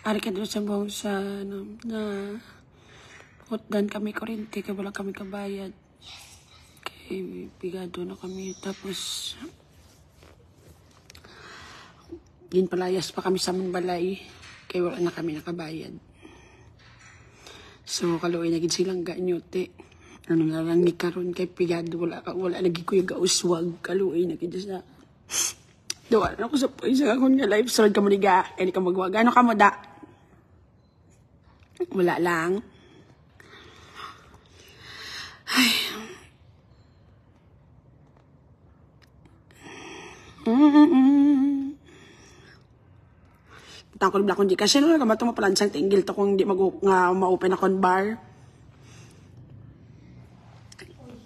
Ari ka doon sa buong sa, na hotdan kami kurente, kaya wala kami kabayad. Kaya bigado na kami. Tapos, ginpalayas pa kami sa mong balay, kaya wala na kami nakabayad. So, kaluoy na gid silang ganyote. Ano nga lang karon kay pigado, wala lagi ko yung gauswag, kaluoy na gid sa doon ako sa isa akong nga live stream ka mo niga, kaya ka magwag. Ano ka mo da? Wala lang. Ay. Tangkol bla kung di kasi no ka mato mapalansang tinggil to kung di ma-open akong bar.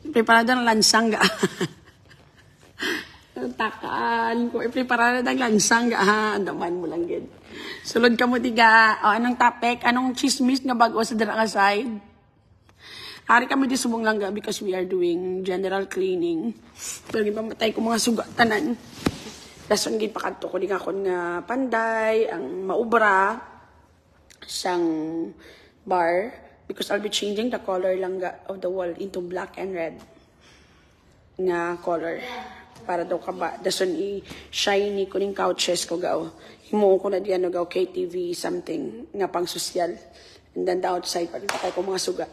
Preparada ng lansang ga. Takaan ko preparada ng lansang ga ha. Andaman mo lang gid. Sulod ka mo diga. O, anong topic? Anong chismis nga bago sa dira nga side? Hari kami di subong lang ga because we are doing general cleaning. Pero gipamatay ko mga sugatanan. Dason gid pakadto ko di nga kon nga panday, ang maubra sang bar because I'll be changing the color lang ga of the wall into black and red nga color para daw ka ba dason i-shiny ko ning couches ko gaw. Himuon ko na di ano gaw KTV something nga pang sosyal. And then the outside pagkatay ko mga suga.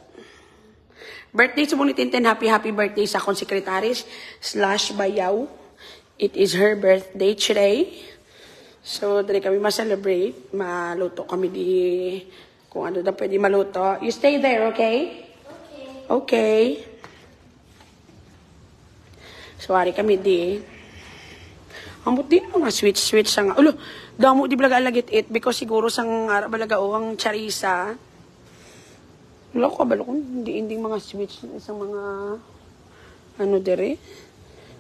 Birthday sa mong Tintin, happy birthday sa akong sekretaris / bayaw. It is her birthday today. So, dali kami ma-celebrate. Maluto kami di kung ano na pwede maluto. You stay there, okay? Okay. Okay. So, hari kami di. Ang buti na mga switch sang... Ulo, damo di balaga alagit it because siguro sang balaga o ang charisa. Wala ko kabalo kung hindi mga switch isang mga ano dere.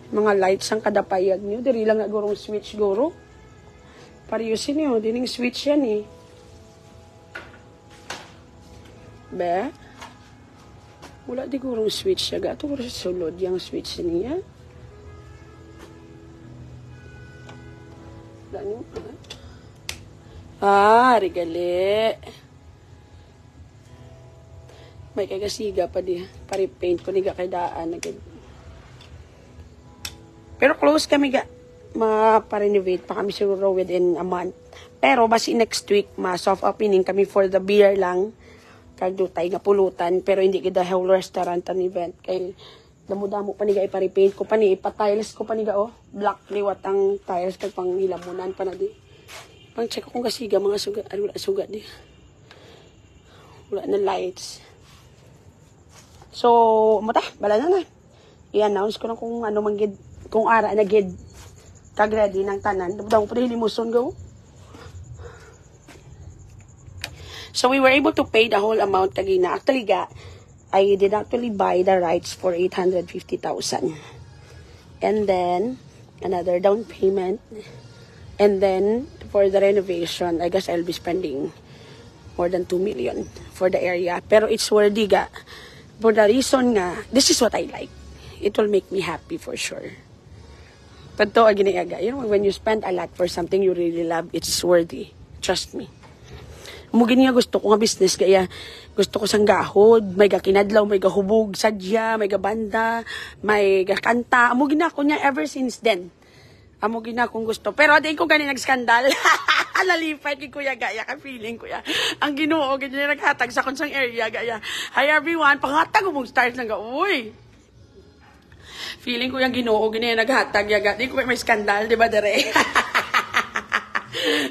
Mga lights ang kadapayag niyo. Diri lang nga gurong switch guro. Pariyusin niyo. Dining switch yan eh. Be? Wala di gurong switch siya. Gato guro sa sulod yung switch niya. Wala niyo. Rigali. May kagasiga pa di. Pari-paint ko niga kay daan. Pero close kami ga. Ma-renovate pa kami siguro within a month. Pero basi next week, ma-soft opening kami for the beer lang. Kagdutay nga pulutan. Pero hindi kita whole restaurant an event. Kaya damo-damo pa niga ipari-paint ko pa ni. Ipa-tiles ko pa niga oh. Black liwat ang tiles kag pang hilamunan pa na di. Pang check kung kasiga mga suga. Wala suga di. Wala na lights. So, mata, bala na. I-announce ko na kung ano manggid, kung ara na gid kag ready ng tanan. Daw pa rin limuson go. So, we were able to pay the whole amount kagina. Actually, I did actually buy the rights for 850,000. And then, another down payment. And then, for the renovation, I guess I'll be spending more than 2 million for the area. Pero it's worthy ga. For the reason nga, this is what I like. It will make me happy for sure. But to, giniaga, you know, when you spend a lot for something you really love, it's worthy. Trust me. Mugin nga gusto ko nga business, kaya gusto ko sang gahod, may gakinadlaw, may gahubog, sadya, may gabanda, may gakanta. Mugin ako niya ever since then. Amugin na kung gusto. Pero di ko ganin nag-skandal. Lalipay kay Kuya Gaya. Ka feeling Kuya. Ang Ginoo, ganyan naghatag sa konsang area Gaya. Hi everyone, panghatag mong stars ng uy. Feeling ko yung Ginoo, ganyan naghatag yaga. Di ko may skandal, di ba dere?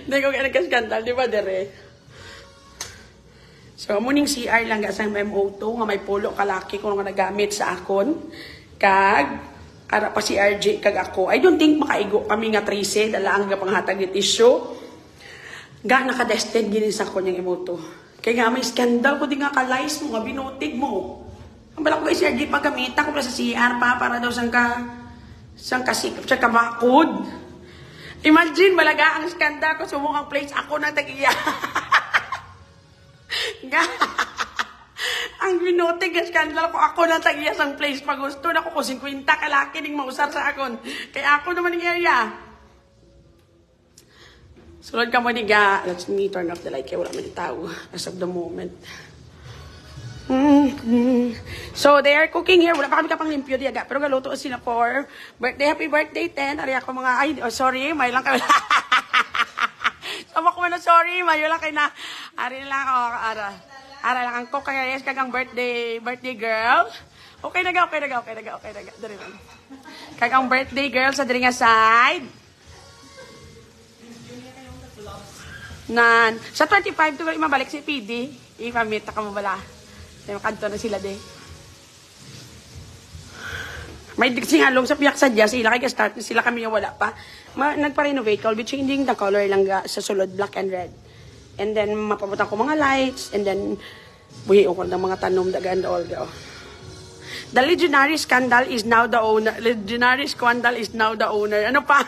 Di ko kaya nagka-skandal, di ba dere? So, muning CR lang gasang MO2 nga may pulo kalaki ko nga nagamit sa akon. Kag ara pa si RJ kag ako. I don't think makaigo kami nga 13 dala ang panghatag ni tissue. Ga nakadested gini sa ko yang emoto. Kay nga may scandal ko di nga ka-lies mo nga binutig mo. Ang bala ko si RJ pagamita ko sa CR pa para daw sang kasikap sa kabakod. Imagine malaga ang scandal ko sumong ang place ako na tagiya. Ga ang binote nga skandal ko ako na tagiyas ang place pag gusto na ko 50 kalaki ning mausar sa akon. Kaya ako naman ng area. Sulod ka mo ni ga. Let's me turn off the light kaya wala man yung tao as of the moment. So, they are cooking here. Wala pa kami kapang limpyo diyaga. Pero galuto sila for birthday. Happy birthday, 10. Ari ako mga, ay, oh, sorry, may lang kami. Sama ko na, sorry, mayo lang kayo na. Ari lang, oh, ara lang ang cook. Kaya yes, kagang birthday girl. Okay na ga. Dari lang. Kagang birthday girl sa diri nga side. Sa 25 to mabalik si PD. Ipamita ka mo bala. Kanto na sila de. May singalong sa piyak sadya sila kay start sila kami yung wala pa. Nagpa-renovate ko, be changing the color lang sa sulod black and red. And then mapabutan ko mga lights and then buhi ko ng mga tanom dagan all go. The legendary scandal is now the owner. Legendary scandal is now the owner. Ano pa?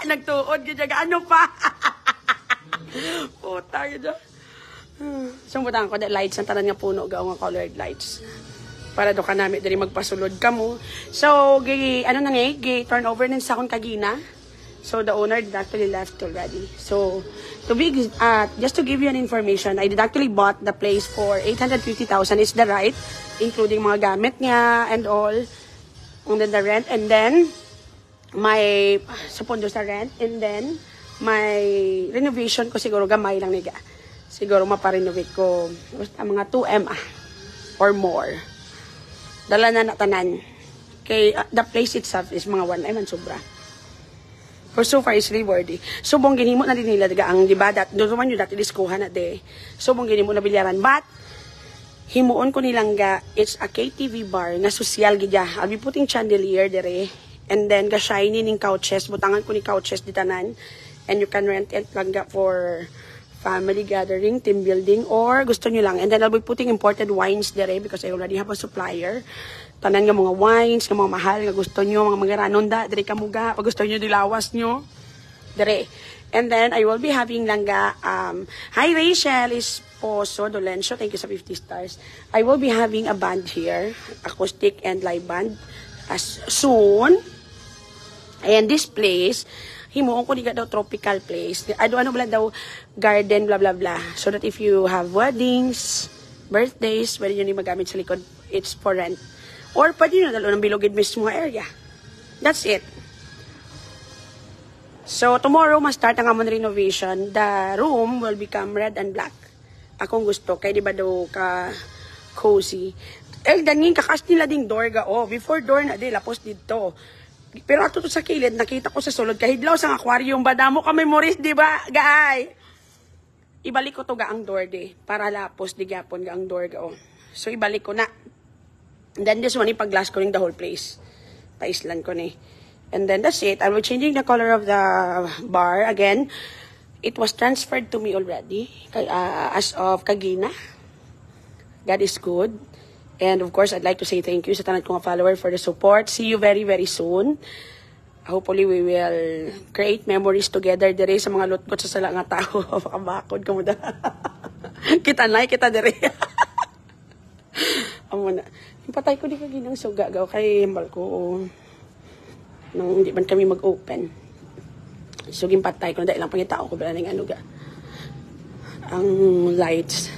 Nagtuod gyud ano pa? Puta gyud. Sumbutan ko that lights ang tanan nga puno gaw nga colored lights. Para do ka nami diri magpasulod kamo. So, ano na nga, turn over ng sakon kagina. So, the owner did actually left already. So, just to give you an information, I did actually bought the place for 850,000. It's the right, including mga gamit niya and all. And then the rent. And then, sa pondo sa rent. And then, my renovation ko siguro gamay lang niga. Siguro maparenovate ko basta mga 2M or more. Dala na natanan. Kay the place itself is mga 1M man sobra. For so far is rewarding. Subong ginimo na din nila daga ang di ba doon man yung dati diskuhan na de. Subong ginimo na bilyaran but himuon ko nilang ga it's a KTV bar na social gidya. I'll be putting chandelier dere and then ga shiny ning couches butangan ko ni couches di tanan and you can rent it lang ga for family gathering, team building, or gusto nyo lang. And then I'll be putting imported wines there because I already have a supplier. Tanan nga mga wines, nga mga mahal, nga gusto nyo, mga magaranon da, dire kamuga, pag gusto nyo dilawas nyo, dire. And then I will be having langga, hi Rachel, Esposo Dolencio, thank you sa 50 stars. I will be having a band here, acoustic and live band, as soon. And this place, himuon ko niga daw tropical place. Ano bala daw garden blah blah blah. So that if you have weddings, birthdays, pwede nyo magamit sa likod. It's for rent. Or pwede nyo dalo ng bilogid mismo area. That's it. So tomorrow ma-start ang amon renovation. The room will become red and black. Akong gusto kay di ba daw ka cozy. Dangin kakas nila ding door ga before door na di lapos dito. Pero ato to sa kilid, nakita ko sa sulod, kahidlaw sa aquarium, badamo ka memories, di ba, gaay? Ibalik ko to gaang door, di, para lapos, di gapon, gaang door, ga, So, ibalik ko na. And then, this one, ipag-glass ko rin the whole place. Paislan ko ni. And then, that's it. I will changing the color of the bar. Again, it was transferred to me already, as of kagina. God is good. And of course, I'd like to say thank you sa tanan kong follower for the support. See you very, very soon. Hopefully, we will create memories together dire sa mga lutkot sa sala nga tao. Pakabakod ka mo da. Kita dire. Amo na. Impatay ko di ka ginang suga gaw kay hambal ko. Nang hindi man kami mag-open. So, gimpatay ko na dahil lang pangitao ko bala ng ano ga. Ang lights.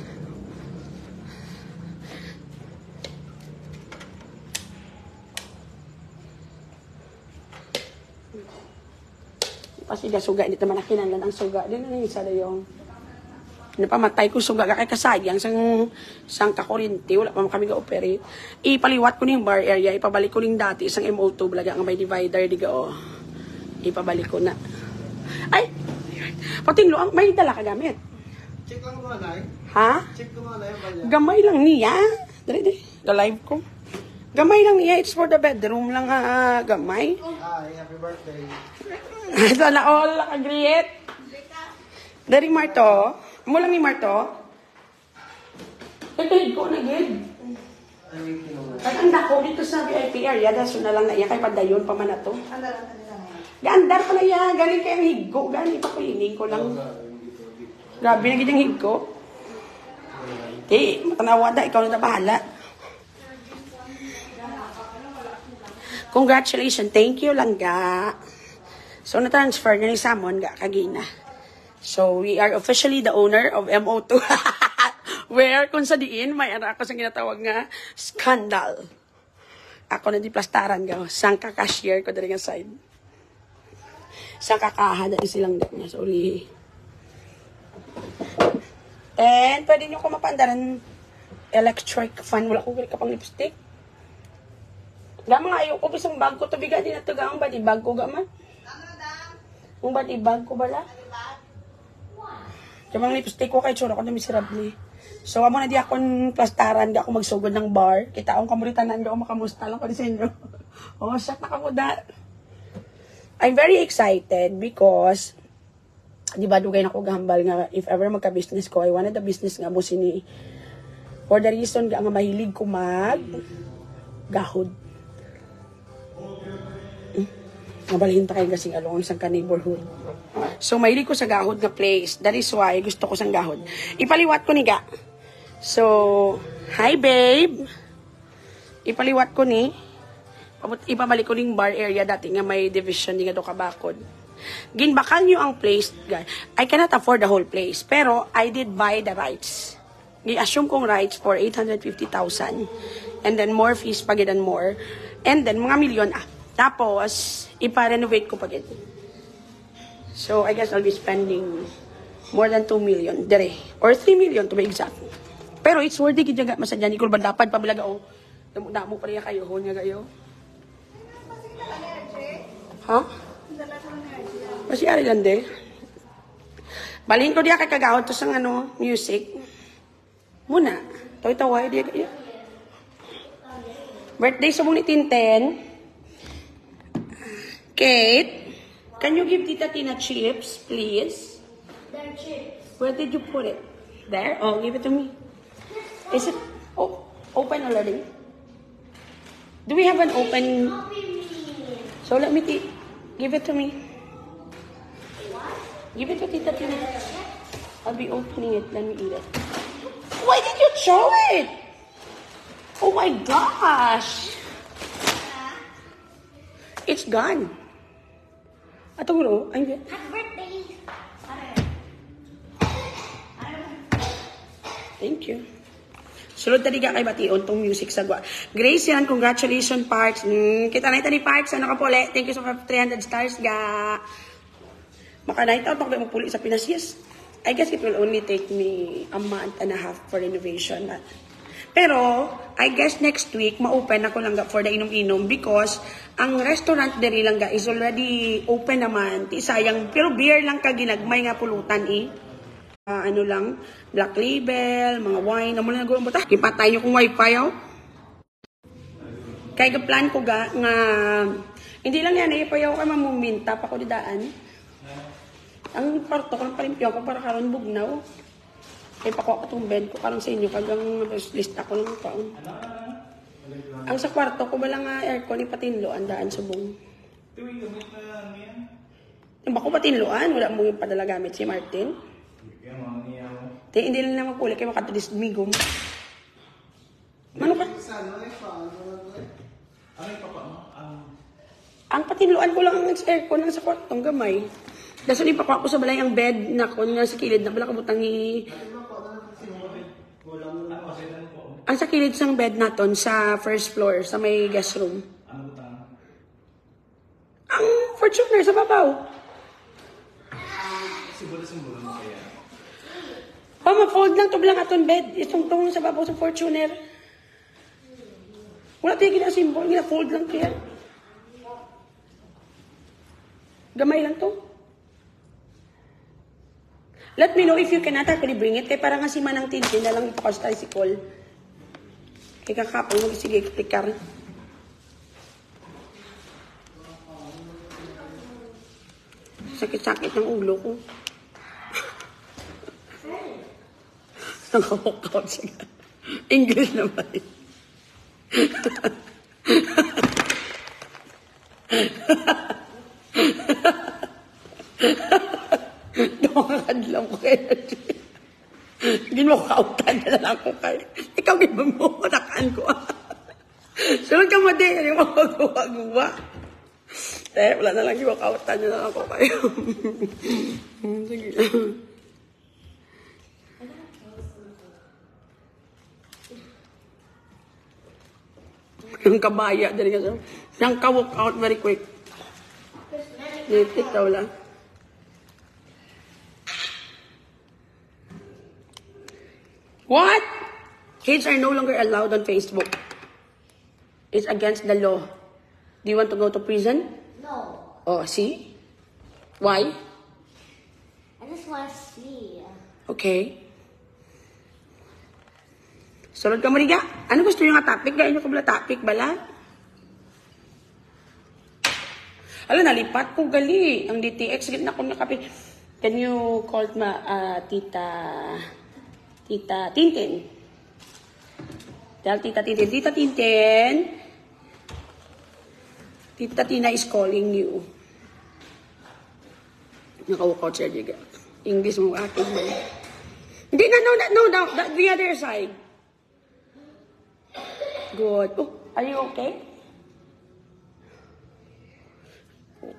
Kasi suga, hindi naman nakinanlan ang suga. Di na isa na yung napamatay ko suga kay kasayang sang kakurinti. Wala pa kami ga-operate. Ipaliwat ko yung bar area. Ipabalik ko yung dati isang MO2 blaga ang may divider. Diga ipabalik ko na. Ay! Patinglo, may dala ka gamit. Check lang mo na Ha? Check ko na Gamay lang niya. Dali. Ga-live ko. Gamay lang niya. It's for the bedroom lang gamay. Happy birthday. Sana all agree. Dari Marto. Mo lang ni Marto. Ito ko na gid. Ay ang dako dito sa VIP area. Daso na lang na iya kay padayon pa man ato. Gaandar pa na iya. Galing kay ang higgo. Galing pa ko ining ko lang. Grabe na gid ang higgo. Matanawa da. Ikaw na bahala. Congratulations. Thank you, Langga. So, na-transfer na ni Samon ga kagina. So, we are officially the owner of MO2. Where, kung sa diin, may ara ako sa ginatawag nga scandal. Ako na di plastaran ga. Sang ka-cashier ko dali nga side. Sang kakaha dali silang dali. Sorry. And, pwede nyo ko mapandaran electric fan. Wala ko ka pang lipstick. Ga mga ayaw ko isang bag ko. Tubiga din na ito ga. Ang body bag ko ga man. Ang body bag ko bala. Yung mga lipstick ko kay tsura ko na miserable. So, amo na di akong plastaran, di ako magsugod ng bar. Kita akong kamuritanan, di ako makamusta lang ko sa inyo. Oh, shit, nakamuda. I'm very excited because, di ba, dugay na ako gahambal nga, if ever magka-business ko, I wanted the business nga mo sini. For the reason nga mahilig ko gahod. Mabalhin ta kayo kasing along isang ka-neighborhood. So, mahilig ko sa gahod nga place. That is why gusto ko sang gahod. Ipaliwat ko ni ga. So, hi babe. Ipaliwat ko ni. Ipabalik ko ning bar area dati nga may division ni nga do kabakod. Ginbakal nyo ang place, guys. I cannot afford the whole place. Pero, I did buy the rights. I-assume kong rights for 850,000. And then, more fees pagid and more. And then, mga milyon Tapos, ipa-renovate ko pagid. So, I guess I'll be spending more than 2 million dire. Or 3 million to be exact. Pero it's worth it. Kaya masadyan. Ikul ba dapat pabilaga o? Damo pa rin kayo. Hon nga kayo. Ha? Kasi ari lang de. Balhin ko diya kakagahod to sang music. Muna. Tawa-tawa diya kayo. Birthday sa mong ni Tinten. Kate, can you give Tita Tina chips, please? They're chips. Where did you put it? There? Oh, give it to me. Is it open already? Do we have an open? So let me give it to me. What? Give it to Tita Tina. I'll be opening it. Let me eat it. Why did you throw it? Oh my gosh! It's gone. Aturo, I'm good. Happy birthday. Thank you. Sulod tadi kay bation tong music sa gwa. Grace yan, congratulations Parks. Kita na ito ni Parks, ano ka puli? Thank you so much for 300 stars ga. Maka-night out ako magpuli sa Pinas. Yes. I guess it will only take me a month and a half for renovation. Pero, I guess next week, ma-open ako lang for the inom-inom because ang restaurant diri lang is already open naman. Ti sayang, pero beer lang ka ginagmay nga pulutan ano lang, Black Label, mga wine, na mula nagulong buta. Ipatay nyo kung wifi, Kaya plan ko nga, hindi lang yan, ipayaw ka mamuminta pa ko di daan. Ang parto ko ng palimpyo ko para karon bugnaw. Kaya pa ko itong bed ko, parang sa inyo, kagang list ako lang kaon. Ang sa kwarto ko, walang aircon, ipatinloan, daan subong. Yung ba ko patinloan, wala mo yung padala gamit si Martin. Hindi lang na magpuli, kaya makatadis migom. Ano ka? Ang patinloan ko lang ang aircon ng sa kwartong gamay. Daso ni pakuha ko sa balay ang bed na ko na sa kilid na bala kabutang ni... Ang sa kilid sang bed naton sa first floor, sa may guest room. Ang Fortuner sa babaw. Ma-fold lang to bilang aton bed. Itong tong sa babaw sa Fortuner. Wala tayo gina-symbol, gina-fold lang kaya. Gamay lang to. Let me know if you cannot actually bring it. Kaya parang nga si Manang Tintin na lang ipakas tayo si Cole. Kaya kakapal mo, sige, tikar. Sakit-sakit ng ulo ko. Nakawakaw siya. English naman. Dumakadlam ko kayo. Ginukautan na lang ako kayo. Ikaw ginumunakaan ko. Sunod ka mo din. Ano yung magagawa-gawa? Wala na lang yung walk-outan nyo na ako kayo. Sige. Yung kabaya din kasi. Yung ka-walk out very quick. Nitik daw lang. What? Kids are no longer allowed on Facebook. It's against the law. Do you want to go to prison? No. Oh, see? Why? I just want to see. Okay. Sunod ka mo, Riga. Ano gusto nyo nga topic? Gaya nyo ka bala topic, bala? Alam, nalipat ko gali. Ang DTX, git na ko nakapi. Can you call Tita Tintin? Tell Tita Tintin. Tita Tintin. Tita Tina is calling you. Nakawalk out siya, Riga. English mo akin. Hindi na, no, the other side. Good. Oh, are you okay?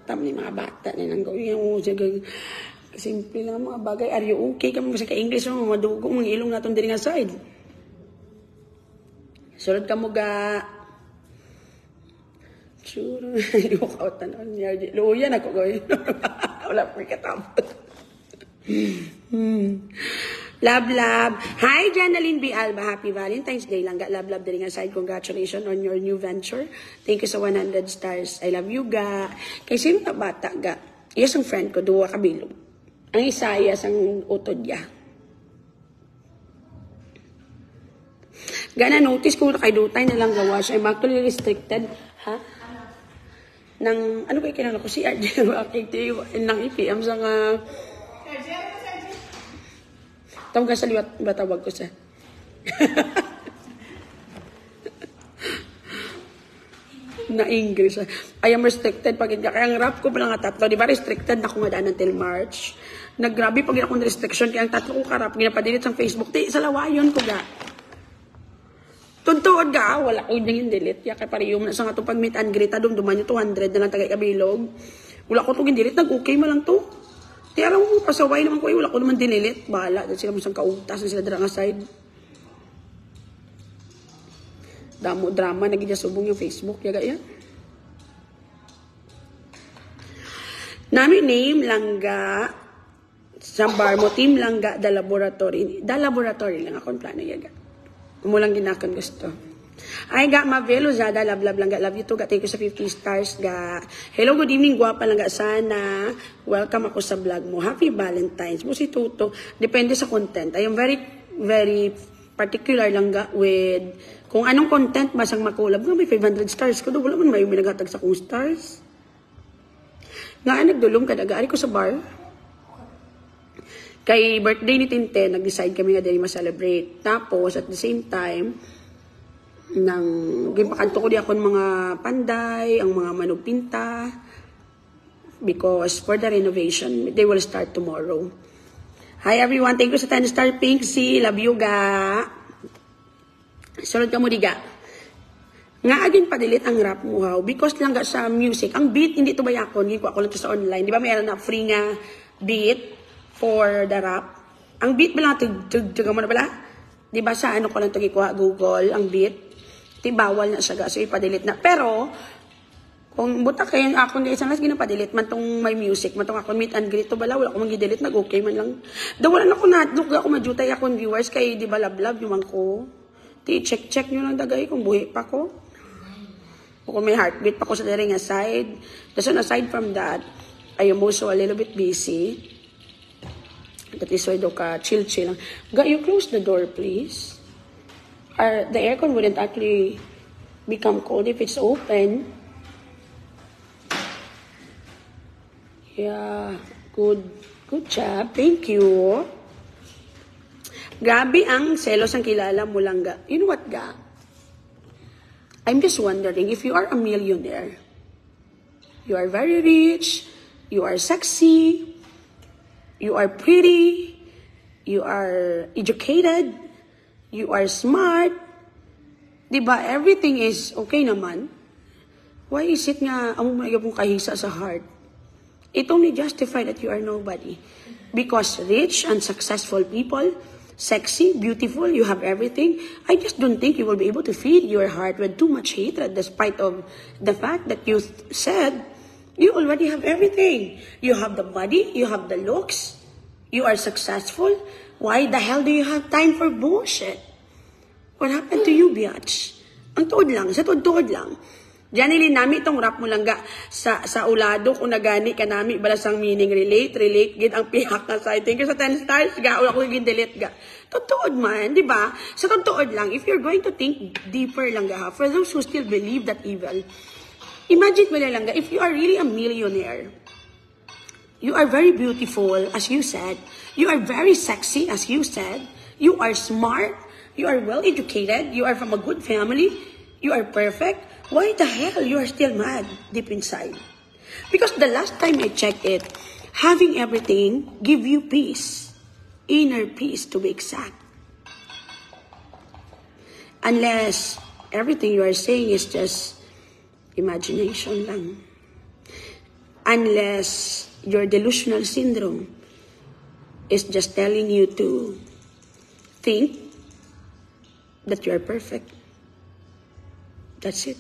Tam ni mga bata na nang gawin yung simple lang mga bagay. Are you okay? Kami sa ka-English mo, madugong mga ilong natin din nga side. Sunod ka mo ga. Sure. Walk out na niya. Luyan ako gawin. Wala po katapot. Love. Hi, Janeline B. Alba. Happy Valentine's Day. Langga, love din nga side. Congratulations on your new venture. Thank you sa 100 stars. I love you, ga. Kay sino na bata, ga? Yes, ang friend ko, duwa kabilog. Ang isa, yes, ang utod ya. Gana, notice ko kay Dutay na lang gawa siya. I'm actually restricted. Ha? Nang, ano kayo kinala ko? Si RJ, nang IPM sa nga... Tawag ka sa liwat, ba tawag ko siya? Na English. I am restricted pag hindi. Kaya ang rap ko pala nga tatlo. Di ba restricted na ako nga daan until March? Naggrabe pag akong restriction. Kaya ang tatlo ko karap, ginapadilit sa Facebook. Di, sa lawayon ko ga. Tuntuod ga, wala ko yung delete. Kaya parehong na sa nga itong pag-meet and greet. Duman yung 200 na lang tagay kabilog. Wala ko itong delete. Nag-okay mo lang to. Di alam mo, pasaway naman ko, wala ko naman dinilit. Bahala, dahil sila masang kautas na sila dala nga side. Drama, nagiging subong yung Facebook. Yaga yan. Nami name, Langga. Sa bar mo, Team Langga, the laboratory. The laboratory lang akong plano, yaga. Umulang ginakon gusto. Ay, ga, Mavelo, Zada, love, lang, ga, love you too, ga, thank you sa 50 stars, ga. Hello, good evening, guwapa lang, ga, sana. Welcome ako sa vlog mo. Happy Valentine's. Mo si Tuto, depende sa content. I am very, very particular lang, ga, with, kung anong content, masang makulab, nga, may 500 stars ko, wala man may minagatag sa kong stars. Nga, nagdulong ka, nag-aari ko sa bar. Kay birthday ni Tinte, nag-decide kami nga dahil ma-celebrate. Tapos, at the same time, nang gimpakanto ko di ako ng mga panday, ang mga manugpinta, because for the renovation, they will start tomorrow. Hi everyone, thank you sa 10 star Pinksy, love you ga. Sunod ka mo di ga. Nga agin padilit ang rap mo how, because lang ga sa music, ang beat hindi to bayakon, hindi ko ako lang to sa online, di ba mayroon na free nga beat for the rap. Ang beat ba lang, tug mo na bala? Di ba sa ano ko lang to gikuha, Google, ang beat. Bawal na siya, so ipadilit na. Pero, kung buta kayo ako na isang las ginapadilit man tong may music, man tong ako meet and greet to bala, wala ko mag-delete, nag-okay man lang. Daw wala na ko na-look ako majutay akong viewers, kay di ba love yung ko. Check nyo lang dagay kung buhi pa ko. O kung may heartbeat pa ko sa daring aside. Aside from that, I am also a little bit busy. That is why daw ka chill lang. Ga, you close the door please. The aircon wouldn't actually become cold if it's open. Yeah, good job. Thank you. Grabe ang selos ang kilala mo lang, ga. You know what, ga? I'm just wondering, if you are a millionaire, you are very rich, you are sexy, you are pretty, you are educated, you are smart, diba? Everything is okay naman. Why is it nga, among mga pong kahisa sa heart? It only justify that you are nobody. Because rich and successful people, sexy, beautiful, you have everything, I just don't think you will be able to feed your heart with too much hatred despite of the fact that you said you already have everything. You have the body, you have the looks, you are successful. Why the hell do you have time for bullshit? What happened to you, biatch? Ang tuod lang, sa tuod-tuod lang. Diyan nili nami itong rap mo lang ga sa ulado kung nagani ka nami balasang meaning relate gid ang pihak na side. Thank you sa 10 stars ga wala ko gid delete ga. Totoo man, di ba? Sa totoo lang, if you're going to think deeper lang ga, for those who still believe that evil, imagine mo lang ga, if you are really a millionaire, you are very beautiful as you said, you are very sexy as you said, you are smart, you are well educated, you are from a good family, you are perfect. Why the hell you are still mad deep inside? Because the last time I checked it, having everything give you peace. Inner peace to be exact. Unless everything you are saying is just imagination lang. Unless your delusional syndrome is just telling you to think that you are perfect. That's it.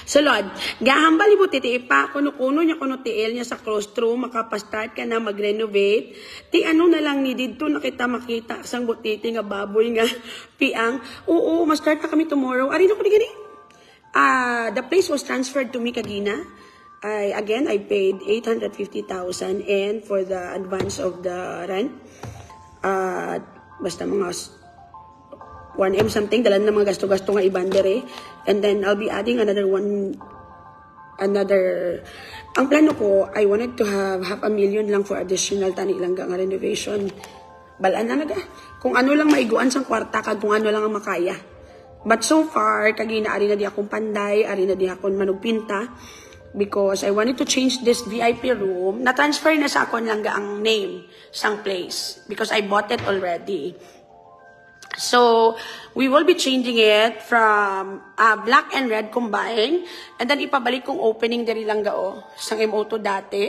So Lord, gahambal ibo titi pa kuno-kuno niya kuno tiil niya sa classroom makapastart ka na mag-renovate. Ti ano na lang ni didto nakita makita sang butiti nga baboy nga piang. Oo, ma-start na kami tomorrow. Ari na ko di gani. The place was transferred to me kagina. I paid 850,000 and for the advance of the rent. Basta mga 1M something, dalan na mga gasto-gasto nga ibandere. And then, I'll be adding another. Ang plano ko, I wanted to have 500,000 lang for additional tani lang nga renovation. Balaan na naga. Kung ano lang maiguan sa kwarta, kung ano lang ang makaya. But so far, kagina, ari na di akong panday, ari na di akong manugpinta. Because I wanted to change this VIP room. Na-transfer na sa akon lang ga ang name sang place. Because I bought it already. So, we will be changing it from black and red combined. And then, ipabalik kong opening diri lang gao. Sang M02 dati.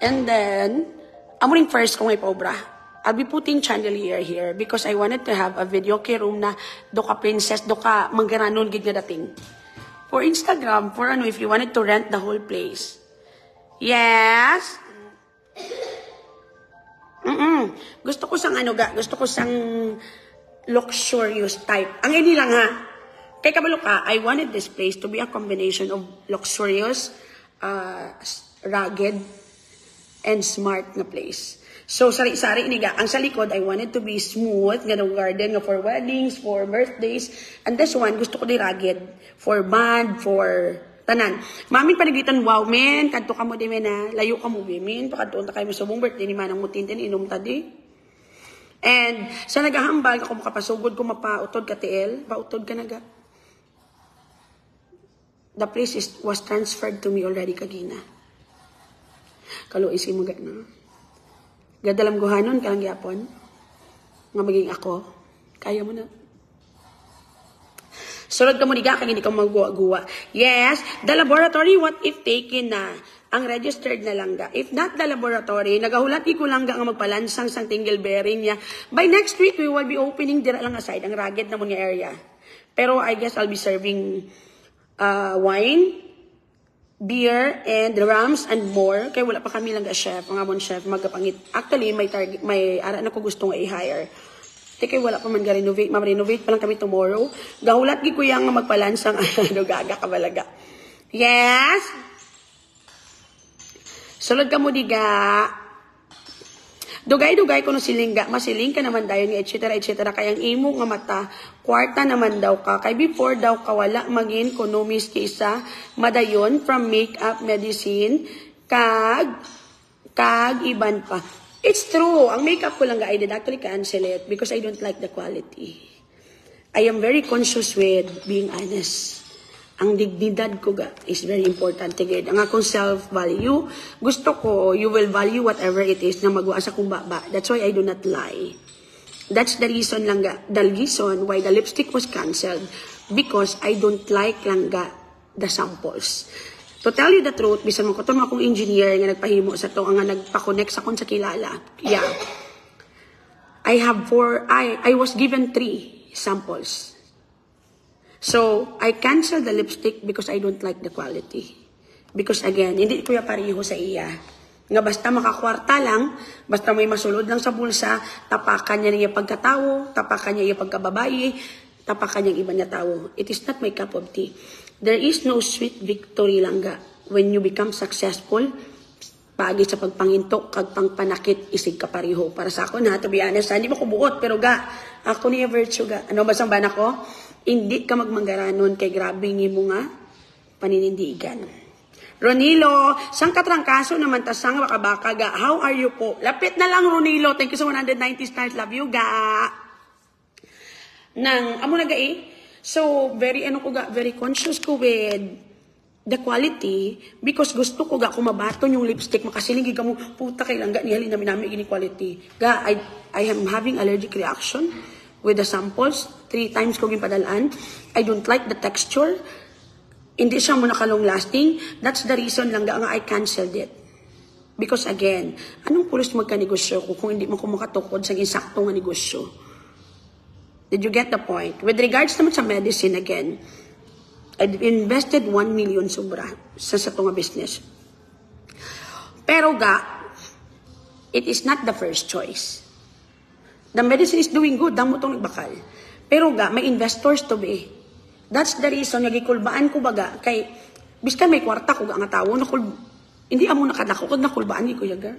And then, amuring first kung may paubra. I'll be putting chandelier here because I wanted to have a video kay room na doka princess, doka manggaranon gid nga dating. For Instagram, for if you wanted to rent the whole place. Yes? Gusto ko sang gusto ko sang luxurious type. Ang ini lang ha. Kay kabalo ka, I wanted this place to be a combination of luxurious, rugged, and smart na place. So, sari-sari niga. Ang sa likod, I wanted to be smooth, nga garden nga for weddings, for birthdays. And this one, gusto ko di rugged. For band, for tanan. Mamin panagitan, wow, men, kadto ka mo di men na, layo ka mo, men, pakadto ta kayo mo sa mong birthday, ni manang mutintin, inom ta di. And, sa nagahambal, ako makapasugod ko mapautod ka TL, pautod ka naga. The place was transferred to me already kagina. Kalo isi mo na. Gadalam guhanon, kalang yapon. Nga maging ako. Kaya mo na. Sulod ka mo niga, kaya hindi ka magguwa-guwa. Yes, the laboratory, what if taken na? Ang registered na lang ga. If not the laboratory, nagahulat ko lang ga nga magpalansang sang tingle bearing niya. By next week, we will be opening dira lang aside, ang rugged na mo nga area. Pero I guess I'll be serving wine, beer, and rams and more. Kaya wala pa kami lang ga chef, ang amon chef, magapangit. Actually, may ara na ko gusto nga i-hire. Kaya wala pa man ga-renovate. Ma-renovate pa lang kami tomorrow. Gahulat gi ko yang magpalansang gaga kabalaga. Yes? Sulod ka mo diga. Dugay-dugay ko no silingga. Masiling ka naman dayon nga etc. Kayang imo nga mata. Kwarta naman daw ka. Kay before daw ka wala maging konomis kaysa madayon from makeup, medicine, kag iban pa. It's true. Ang makeup ko lang ga, I did actually cancel it because I don't like the quality. I am very conscious with being honest. Ang dignidad ko ga is very important. Again, ang akong self-value, gusto ko, you will value whatever it is na magawa sa kong baba. That's why I do not lie. That's the reason lang ga, the reason why the lipstick was canceled. because I don't like langga the samples. To tell you the truth, bisan mo ko itong akong engineer nga nagpahimo sa to, nga nagpa-connect sa kung sa kilala. Yeah. I was given 3 samples. So, I canceled the lipstick because I don't like the quality. Because again, hindi ko ya pareho sa iya. Nga basta makakwarta lang, basta may masulod lang sa bulsa, tapakan niya niya pagkatawo, tapakan niya niya pagkababayi, tapakan niya iba niya tao. It is not my cup of tea. There is no sweet victory langga when you become successful. Pagi sa pagpangintok, kag pangpanakit, isig ka pareho. Para sa ako na, to be honest, hindi mo ko buot, pero ga, ako niya virtue ga. Ano ba sang bana ko? Hindi ka magmanggaranon kay grabe ngi mo nga paninindigan. Ronilo, sang katrangkaso naman tasang baka ga. How are you po? Lapit na lang Ronilo. Thank you sa 190 stars. Love you ga. Nang amo na ga eh. So, very conscious ko with the quality because gusto ko ga kumabaton yung lipstick makasiling ka mo puta kay langga ni halin namin gini quality. Ga I am having allergic reaction with the samples. 3 times ko ginpadalaan. I don't like the texture. Hindi siya mo nakalong lasting. That's the reason lang nga I canceled it. Because again, anong pulos magkanegosyo ko kung hindi mo ko makatukod sa insakto nga negosyo? Did you get the point? With regards naman sa medicine again, I invested 1 million sobra sa nga business. Pero ga, it is not the first choice. The medicine is doing good, damo tong nagbakal. Pero ga, may investors to be. That's the reason, nagikulbaan ko baga, kay, biskan may kwarta ko ga nga tao, hindi amo nakadako, kag nakulbaan ko yaga.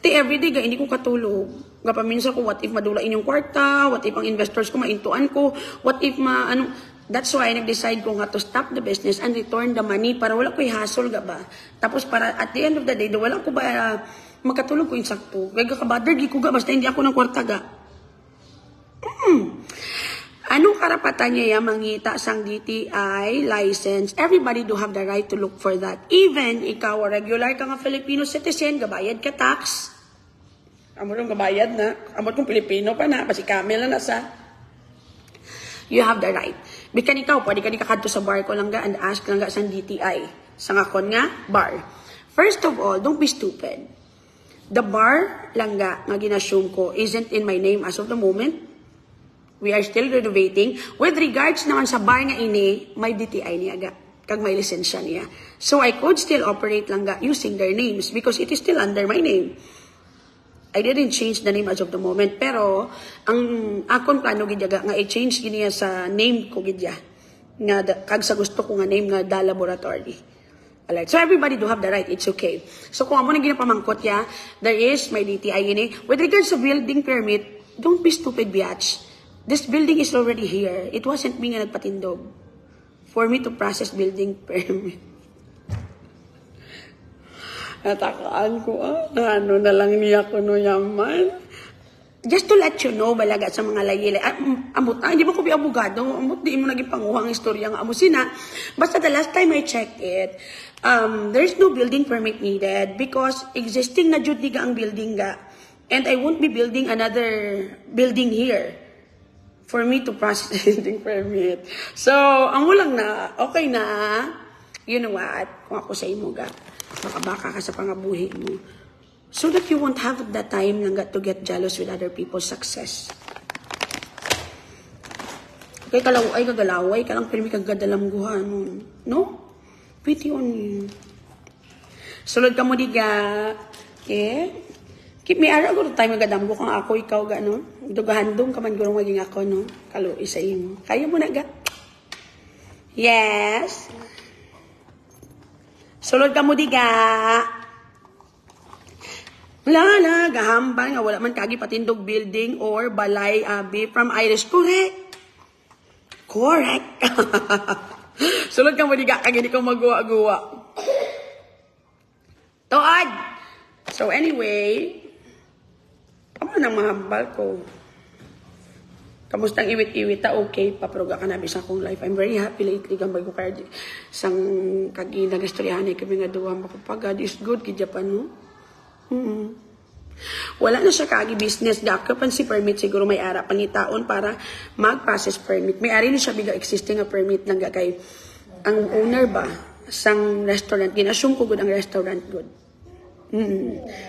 Ti everyday ga, hindi ko katulog. Ga paminsan ko, what if madulain yung kwarta, what if ang investors ko maintuan ko, what if that's why nag-decide ko nga to stop the business and return the money para wala ko i-hassle ga ba. Tapos para at the end of the day, wala ko ba magkatulog ko insakto. Kaya kabadar, di ko ga, basta hindi ako ng kwarta ga. Anong karapatan niya mangita sang DTI license? Everybody do have the right to look for that. Even ikaw, regular ka nga Filipino citizen, gabayad ka tax. Amor kong gabayad na. Amor kong Pilipino pa na. Basi Camel na nasa. You have the right. Bikan ikaw, pwede ka di kakadto sa bar ko lang ga and ask lang ga sang DTI. Sang akon nga, bar. First of all, don't be stupid. The bar lang ga ginassume ko isn't in my name as of the moment. We are still renovating. With regards naman sa bar nga ini, may DTI niya ga. Kag may lisensya niya. So I could still operate lang ga using their names because it is still under my name. I didn't change the name as of the moment. Pero, ang akon plano gidya nga i-change giniya sa name ko gidya. Nga, kag sa gusto ko nga name nga The Laboratory. Alright. So everybody do have the right. It's okay. So kung amo na ginapamangkot ya, there is my DTI ini. With regards to building permit, don't be stupid, biatch. This building is already here. It wasn't me nga nagpatindog for me to process building permit. Natakaan ko, ano na lang niya ko no yaman. Just to let you know, balaga sa mga layili. Amot, hindi mo ko abogado. Amot, di mo naging panguhang istorya nga amusina. Basta the last time I checked it, there's no building permit needed because existing na jud ang building ga. And I won't be building another building here for me to process the building permit. So, amo lang na, okay na, you know what, kung ako sa imo ga, baka ka sa pangabuhi mo. So that you won't have the time lang to get jealous with other people's success. Okay, kalaway, kagalaway, kalang pirmi kagadalam guhan mo. No? Pity on you. Sulod ka mo diga. Okay? Keep me ara ko time magadamgo kang ako ikaw ga no. Dugahandong ka man gurong maging ako no. Kalo isa imo. Kaya mo na ga. Yes. Sulod ka mo diga. Wala gahambal nga wala man kagi patindog building or balay abi from Irish. Correct. Sulod ka mo diga kag hindi ko magawa-gawa. Toad. So anyway, ano nang mahambal ko? Kamustang iwit-iwit ta okay paproga ka na bisa kong life. I'm very happy lately gambay ko kaya sang kagi nagastoryahan kami nga duwa makapag God is good kay Japan no. Wala na siya kagi business. The occupancy permit siguro may ara pangitaon para mag-process permit. May ari na siya biga existing nga permit lang kay ang owner ba sang restaurant. Ginassume ko good ang restaurant good.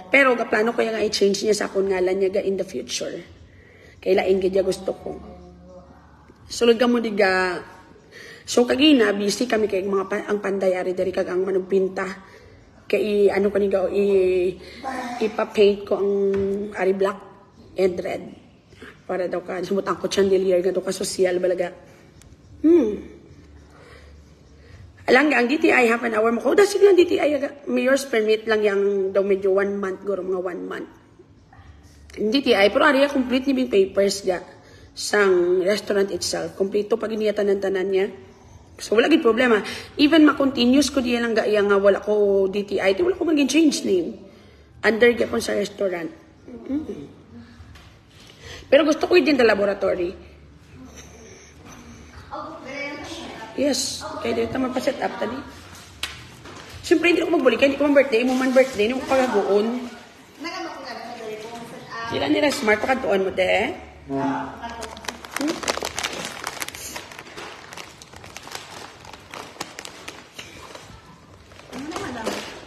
Pero kaplano ko yung i-change niya sa akong ngalan niya in the future. Kailain gid gusto ko. Sulod ka mo diga. So kagina busy kami kay mga ang pandayari dari kag ang manugbinta. Kay ano kaniga ipa-paint ko ang ari black and red para daw ka sumutang ko chandelier nga daw ka social balaga. Alang ang DTI half an hour mo ko. Dasig lang DTI mayor's permit lang yang daw medyo 1 month guro mga 1 month. DTI pero ari complete ni bing papers ga sang restaurant itself. Kompleto pag iniyatan ng tanan niya. So wala gid problema. Even ma-continuous ko diyan lang gaya nga wala ko DTI, wala ko maging change name. Under gyapon sa restaurant. Pero gusto ko din the laboratory. Yes, kaya dito magpa-set up tani. Siyempre hindi ko magbalik, hindi ko man-birthday, mo man-birthday, hindi ko kagagoon. Sila nila smart pakatuan mo de.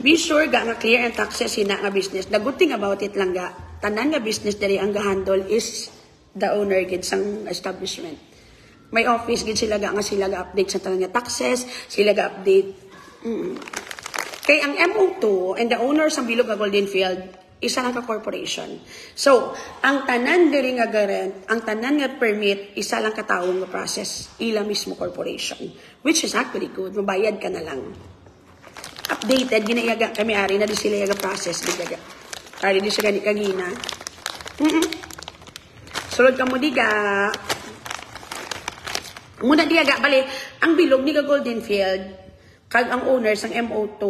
Be sure ga nga clear ang taxes sina nga business. The good thing about it lang ga, tanan nga business dali ang ga-handle is the owner gid sang establishment. May office gid sila ga nga sila ga-update sa tanan nga taxes, sila ga-update. Kay ang MO2 and the owner sa Bilog nga Golden Field, isa lang ka corporation. So, ang tanan diri nga garant, ang tanan nga permit, isa lang ka tawo nga process, ila mismo corporation, which is actually good. Mabayad ka na lang. Updated, ginayaga kami ari na di sila yaga process digaga. Ari di siya gani kagina. Sulod ka mo diga. Muna diyaga bali ang Bilog ni Golden Field kag ang owners ang MO2,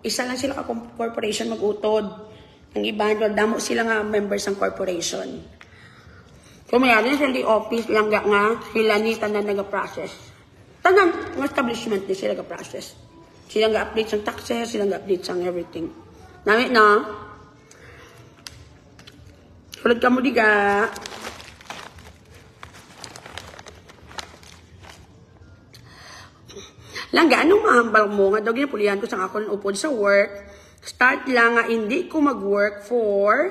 isa lang sila ka corporation magutod. Ang iba damo sila nga members ng corporation. Kung may ari sa office lang nga sila ni tanan naga-process. Tanan ng establishment ni sila ga-process. Silang ga-update sang taxes, silang ga-update sang everything. Nami na. Sulod ka mo diga. Langga, anong mahambal mo? Nga daw ginapulihan ko sang ako ng upod sa work. Start lang nga, hindi ko mag-work for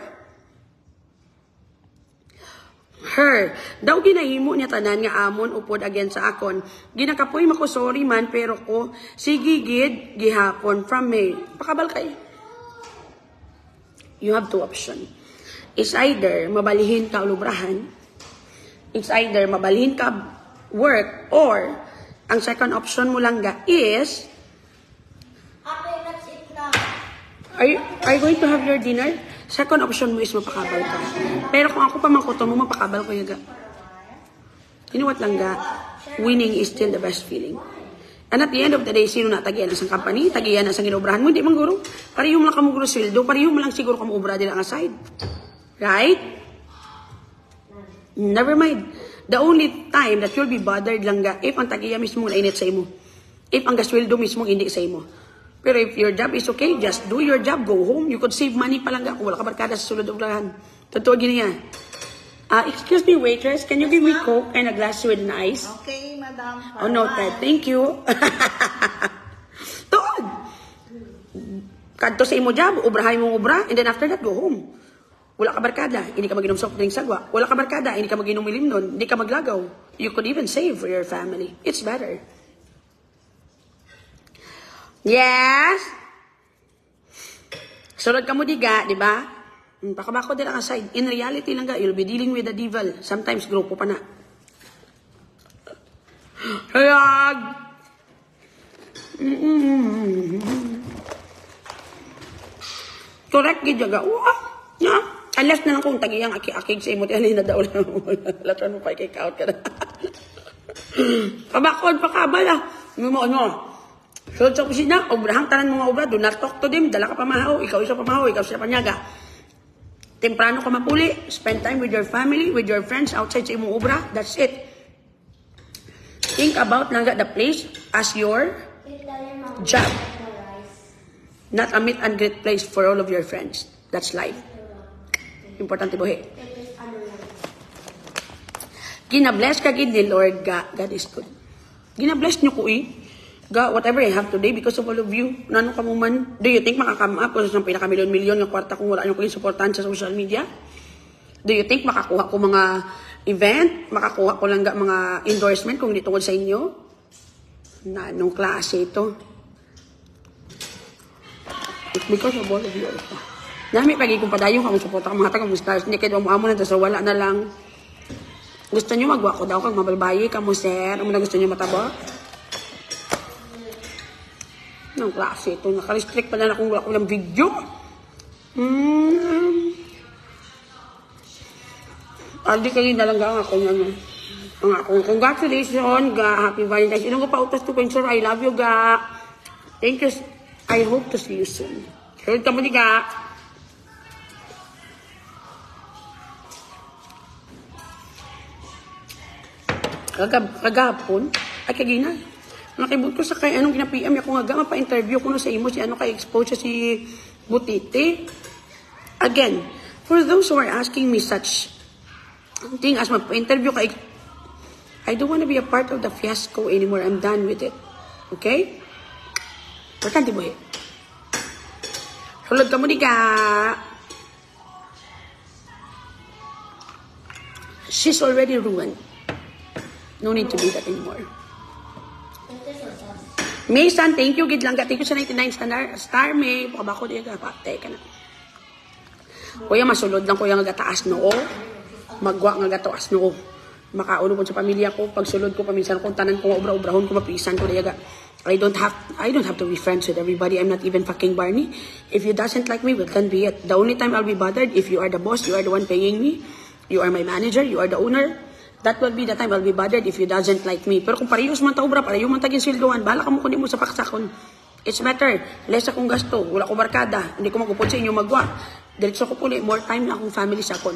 her. Daw ginahimo niya tanan nga amon upod again sa akon. Ginakapoy mako sorry man pero ko sige gid gihapon from May. Pakabal kay. You have two option. It's either mabalihin ka ulubrahan. It's either mabalihin ka work or ang second option mo lang ga is Are you going to have your dinner? Second option mo is mapakabal ka. Pero kung ako pa mangkuto mo, mapakabal ko yaga. You know what lang ga? Winning is still the best feeling. And at the end of the day, sino na tagiyan na sa company? Tagiyan na sa ginobrahan mo? Hindi man guro. Parehong lang kamuguro sweldo. Parehong lang siguro kamubra din ang aside. Right? Never mind. The only time that you'll be bothered lang ga, if ang tagiya mismo na init sa imo. If ang gasweldo mismo hindi sa imo. Pero if your job is okay, just do your job, go home. You could save money pa lang ga kung wala ka barkada sa sulod ubrahan. Totoo gini yan. Excuse me, waitress, can you give me Coke and a glass with an ice? Okay, madam. Oh, noted. Thank you. Tuod. Kadto sa imo job, ubrahay mo ubra, and then after that, go home. Wala ka barkada, hindi ka maginom soft drink sagwa. Wala ka barkada, hindi ka maginom ilimnon, hindi ka maglagaw. You could even save for your family. It's better. Yes? Sunod ka mo diga, di ba? Pakabako din ang aside. In reality lang ga, you'll be dealing with the devil. Sometimes, grupo pa na. Hayag! Correct, gidyaga. Wah! Nya? Unless na lang kung tagiyang aki-akig sa imot, alin na daw lang. Latan mo pa, i-kick-out ka na. Kabakod, pakabala. Ano? So, sa kusina, obrahang tanan mga obra, do not talk to them, dala ka pamahaw, ikaw isa pamahaw, ikaw siya panyaga. Temprano ka mapuli, spend time with your family, with your friends outside sa imong obra, that's it. Think about lang the place as your job. Not a meet and greet place for all of your friends. That's life. Importante buhi. Gina-bless ka gid ni Lord ga. God is good. Gina-bless nyo ko Ga, whatever I have today because of all of you. Nano ka mo man? Do you think makakam up kung sa pinaka-milyon-milyon ng kwarta kung wala nyo ko yung supportan sa social media? Do you think makakuha ko mga event? Makakuha ko lang mga endorsement kung di tungkol sa inyo? Nanong klase ito? It's because of all of you. Dami pagi kung padayon kung suporta ka mga tagang stars. Hindi kayo mo na so wala na lang. Gusto nyo magwa ko daw kag mabalbayi ka mo sir? Ano na gusto nyo mataba? Anong klase ito? Naka-restrict pa na kung wala ko ng video. Aldi kayo na lang ang ako nga. Ang ako. Congratulations, ga. Happy Valentine's. Inong ko pa utas to sir. I love you, ga. Thank you. I hope to see you soon. Sunod ka mo di, ga. Kagapon. Ay, kagina. Nakibot ko sa kay anong gina-PM ako nga mapa-interview ko na sa imo si ano kay expose si Butiti. Again, for those who are asking me such thing as mapa-interview kay I don't want to be a part of the fiasco anymore. I'm done with it. Okay? Importante buhi. Sulod ka mo di ka. She's already ruined. No need to do that anymore. Mason, thank you. Gid lang ga. Thank you sa 99 star, May. Pakabako di ka. Patay ka na. Kuya, masulod lang kuya nga gataas noo. Magwa nga gataas noo. Makaulo po sa pamilya ko. Pag sulod ko, paminsan kung tanan ko, obra-obrahon ko, mapisan ko. Diyaga. I don't have to be friends with everybody. I'm not even fucking Barney. If you doesn't like me, well, then be it. The only time I'll be bothered, if you are the boss, you are the one paying me, you are my manager, you are the owner, that will be the time I'll be bothered if you doesn't like me. Pero kung parehos man taobra, pareho man taging silduan, bahala ka mo kunin mo sa paksakon. It's better. Less akong gasto. Wala ko barkada. Hindi ko magupod sa inyo magwa. Diretso ko puli. More time na akong family sa akon.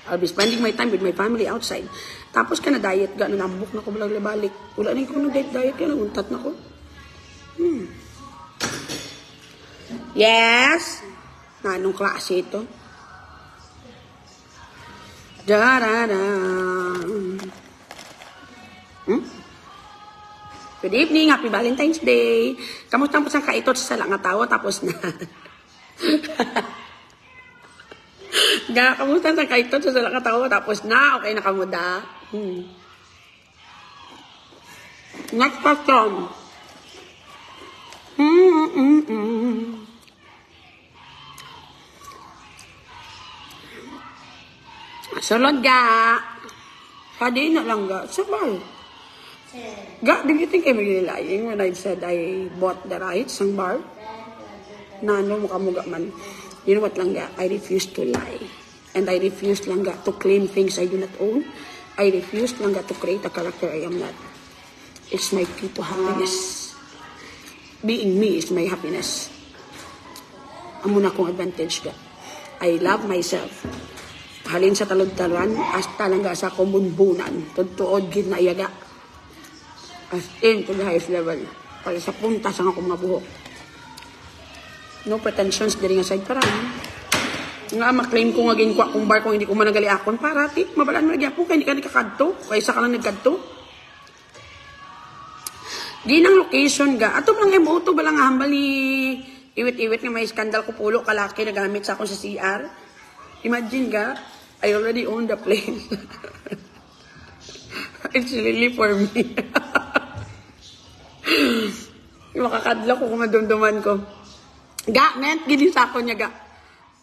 I'll be spending my time with my family outside. Tapos ka na diet. Gano'n nambuk na ko balik. Wala na ko na diet ka na. Untat na ko. Yes? Anong klase ito? Da-da-da. Good evening, happy Valentine's Day. Kamusta po sa kaitot sa lang tawo tapos na. Kamusta sa kaitot sa lang tawo tapos na. Okay na kamuda. Next question. Sulod ga. Kadi na lang ga. Sabay. Ga, do you think I'm really lying when I said I bought the rights ng bar? Nano, muka-muga man. You know what lang ga? I refuse to lie. And I refuse lang ga to claim things I do not own. I refuse lang ga to create a character I am not. It's my key to happiness. Being me is my happiness. Amo na akong advantage ga. I love myself. Halin sa talod-taluan, hasta lang ga sa kumbunbunan. Tutuod gid na iyaga. As in to the highest level. Para sa punta sa akong mga buhok. No pretensions diri nga side para. Nga maklaim ko nga ginkuha kung bar kung hindi ko managali akon para ti mabalaan mo lagi ako kay hindi ka nakakadto. Kaysa ka lang nagkadto. Di nang location ga. Ato lang yung auto ba lang hambal ni iwit-iwit nga may skandal ko pulo kalaki na gamit sa akon sa CR. Imagine ga, I already own the place. It's really for me. Makakadla ko kung madumduman ko. Ga, net, gini sa ako niya ga.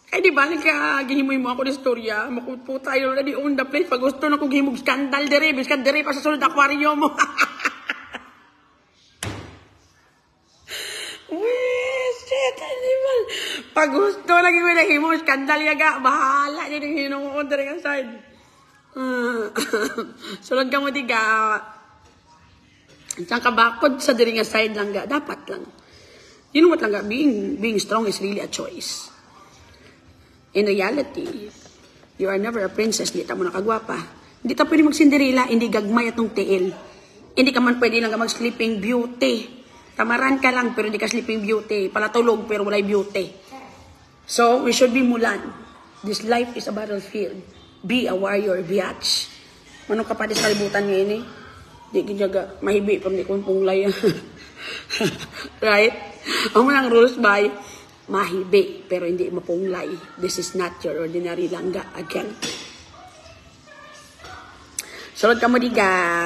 Kaya di balik ka, gihimoy mo ako ng storya. Makuputa, I already own the place. Pag gusto na kong gihimog skandal dere, biskan dere pa sa sunod aquario mo. Shit, animal. Pag gusto lagi mo na himo, skandal yaga, bahala niya ng hinungon dere nga side. Sulod ka mo di ga. Saan ka bakod sa dere nga side lang ga. Dapat lang. You know what lang ga, being strong is really a choice. In reality, you are never a princess, hindi ta mo nakagwapa. Hindi ta pwede mag-Cinderella, hindi gagmay atong tiil. Hindi ka man pwede lang mag-sleeping beauty. Tamaran ka lang, pero hindi ka sleeping beauty. Palatulog, pero walay beauty. So, we should be Mulan. This life is a battlefield. Be a warrior, biatch. Manong kapatid sa kalibutan ngayon eh. Di kinyaga, mahibi pag di kong punglay. Right? Ang mga rules by, mahibi, pero hindi mapunglay. This is not your ordinary langga again. Sulod ka mo diga.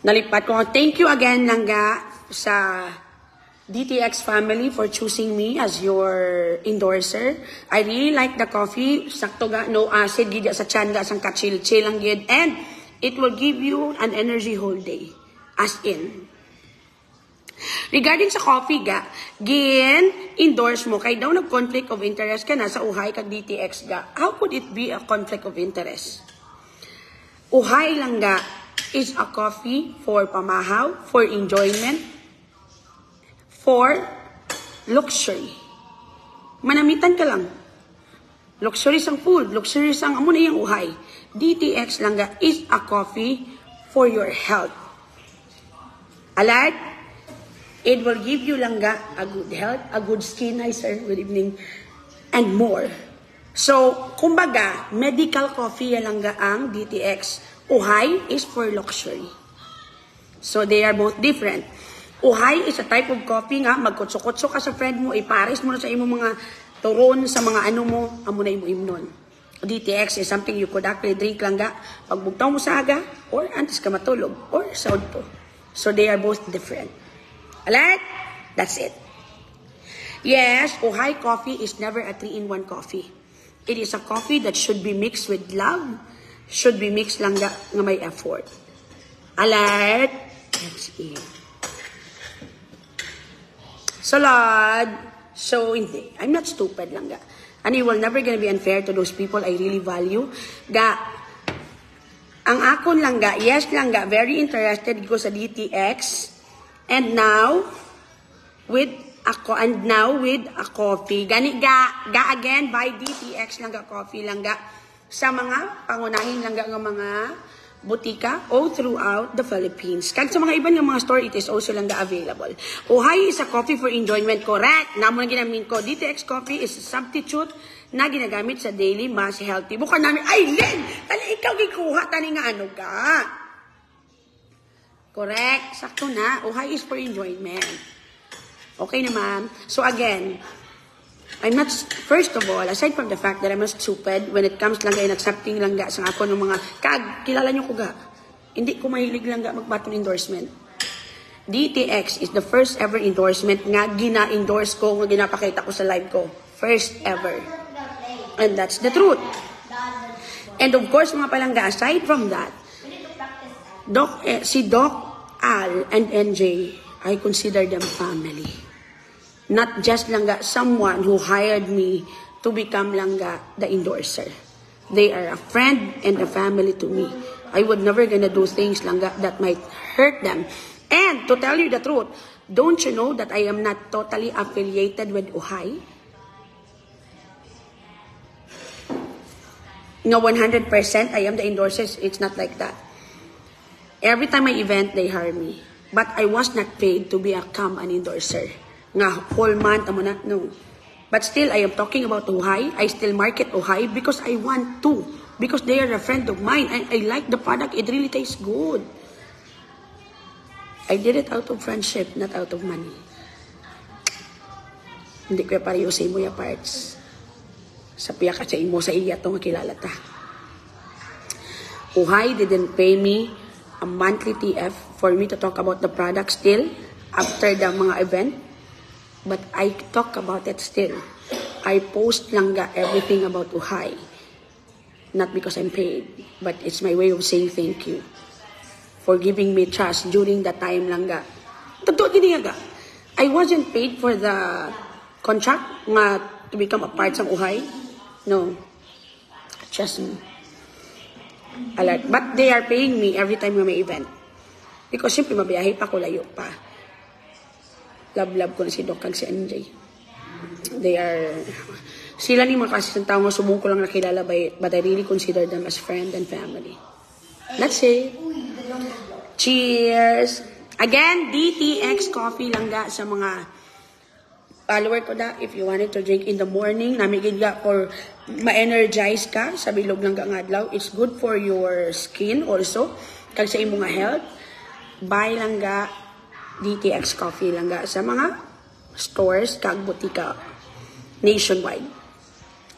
Nalipat ko. Thank you again, langga, sa DTX family for choosing me as your endorser. I really like the coffee. Sakto ga, no acid, gidya sa tiyan ga, sang kachil-chill lang gid. And it will give you an energy whole day. As in. Regarding sa coffee ga, endorse mo, kay daw nag-conflict of interest ka na sa uhay kag DTX ga. How could it be a conflict of interest? Uhay lang ga is a coffee for pamahaw, for enjoyment, for luxury. Manamitan ka lang. Luxury sang food, luxury sang amo na yung uhay. DTX lang ga is a coffee for your health. Alright? It will give you lang ga a good health, a good skin, hi sir, good evening, and more. So, kumbaga, medical coffee lang ga ang DTX. Uhay is for luxury. So, they are both different. Uhay is a type of coffee nga, magkutso-kutso ka sa friend mo, ipares mo na sa imo mga turon, sa mga ano mo, amo na imo imnon. DTX is something you could actually drink lang ga, pagbugtaw mo sa aga, or antes ka matulog, or sa udto. So they are both different. Alright? That's it. Yes, Uhay coffee is never a 3-in-1 coffee. It is a coffee that should be mixed with love, should be mixed lang ga may effort. Alright? That's it. Salad. So, hindi. I'm not stupid lang ga. And it will never gonna be unfair to those people I really value. Ga, ang akon lang ga, yes lang ga, very interested ko sa DTX. And now, with a coffee. Gani ga again, by DTX lang ga, coffee lang ga. Sa mga pangunahin lang ga ng mga butika all throughout the Philippines. Kag sa mga ibang mga store, it is also lang ga available. Uhay is a coffee for enjoyment. Correct. Namo na ginamin ko. DTX coffee is a substitute na ginagamit sa daily mas healthy. Bukan namin, ay, Len! Tali, ikaw gikuha, tani nga ano ka. Correct. Sakto na. Uhay is for enjoyment. Okay na, ma'am. So again, I'm not, first of all, aside from the fact that I'm not stupid when it comes lang in accepting lang ga sa ako ng mga, kilala nyo ko ga, hindi ko mahilig lang ga magbatong endorsement. DTX is the first ever endorsement nga gina-endorse ko, nga ginapakita ko sa live ko. First ever. And that's the truth. And of course, mga palangga, aside from that, si Doc Al and NJ, I consider them family. Not just langga, someone who hired me to become langga the endorser. They are a friend and a family to me. I would never gonna do things langga that might hurt them. And to tell you the truth, don't you know that I am not totally affiliated with Uhay? No, 100% I am the endorser. It's not like that. Every time I event, they hire me. But I was not paid to become an endorser. Nga whole month amo na, no. But still, I am talking about Uhay. I still market Uhay because I want to. Because they are a friend of mine. And I like the product. It really tastes good. I did it out of friendship, not out of money. Hindi ko pareho sa imo ya parts. Sa piya ka sa imo sa iya to makilala ta. Uhay didn't pay me a monthly TF for me to talk about the product still after the mga event. But I talk about it still. I post lang ga everything about Uhay. Not because I'm paid, but it's my way of saying thank you for giving me trust during that time lang ga. Totoo din nga. I wasn't paid for the contract nga to become a part ng Uhay. No. Just me. Alert. But they are paying me every time may event. Because siyempre mabiyahe pa ko, layo pa. Love ko na si Doc kag si NJ. They are, sila ni mga kasi ng tao nga subong ko lang nakilala, but I really consider them as friend and family. That's it. Cheers! Again, DTX coffee lang ga sa mga follower ko da, if you wanted to drink in the morning, namigid ka for ma-energize ka sa bilog lang kang adlaw. It's good for your skin also. Kag sa imong health, buy lang ga DTX coffee lang ga sa mga stores kag butika nationwide.